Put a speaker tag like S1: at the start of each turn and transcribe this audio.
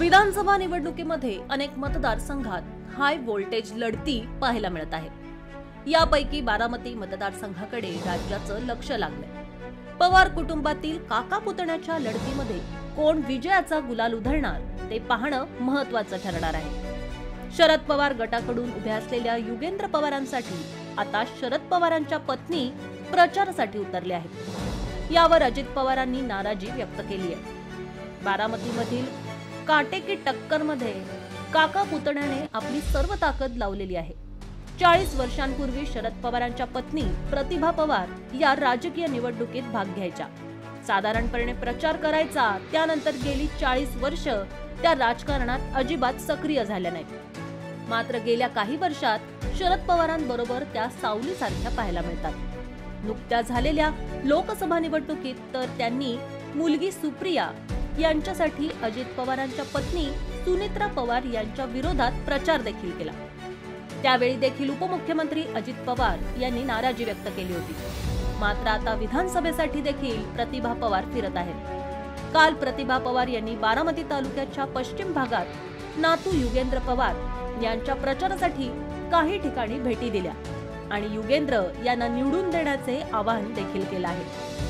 S1: विधानसभा निवडणुकीमध्ये अनेक मतदारसंघात हाय व्होल्टेज लढती पाहायला मिळत आहेत। यापैकी बारामती मतदारसंघाकडे राज्याचं लक्ष लागलंय। पवार कुटुंबातील काका पुतण्याच्या लढतीमध्ये कोण विजयाचा गुलाल उधळणार ते पाहणं महत्त्वाचं ठरणार आहे। शरद पवार गटाकडून उभ्या असलेल्या युगेंद्र पवारांसाठी आता शरद पवारांच्या पत्नी प्रचारासाठी उतरल्या आहेत। यावर अजित पवारांनी नाराजी व्यक्त केली आहे। बारामतीमधील काटेकी टक्करमध्ये काका पुतण्याने आपली सर्व ताकद लावलेली आहे। 40 वर्षांपूर्वी शरद पवारांच्या पत्नी प्रतिभा पवार या राजकीय निवडणुकीत भाग घ्यायच्या। साधारणपणे प्रचार करायचा, त्यानंतर गेली 40 वर्ष त्या राजकारणात अजिबात सक्रिय झाल्या नाहीत। मात्र गेल्या काही वर्षात शरद पवारांबरोबर त्या सावलीसारख्या पाहायला मिळतात। नुकत्याच झालेल्या लोकसभा निवडणुकीत तर त्यांनी मुलगी सुप्रिया यांच्यासाठी अजित पवारांच्या पत्नी सुनेत्रा पवार यांच्या विरोधात प्रचार देखील केला। त्यावेळी देखील उपमुख्यमंत्री अजित पवार यांनी नाराजी व्यक्त केली होती। मात्र आता विधानसभेसाठी देखील प्रतिभा पवार फिरत आहेत। काल प्रतिभा पवार यांनी बारामती तालुक्याच्या पश्चिम भागात नातू युगेंद्र पवार यांच्या प्रचारासाठी काही ठिकाणी भेटी दिल्या आणि युगेंद्र यांना निवडून देण्याचे आवाहन देखील केले आहे।